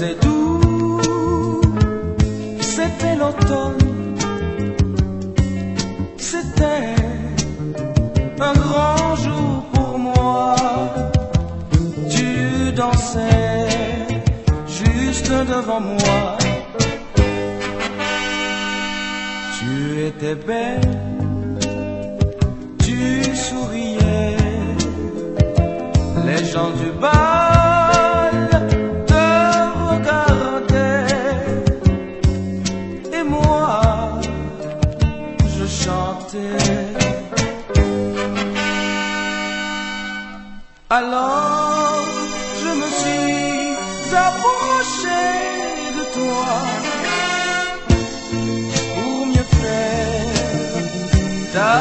c'est doux, c'était l'automne, c'était un grand jour pour moi. Tu dansais juste devant moi. Tu étais belle, tu souriais, les gens du bal te regardaient, et moi, je chantais. Alors, je me suis approché de toi pour mieux faire ta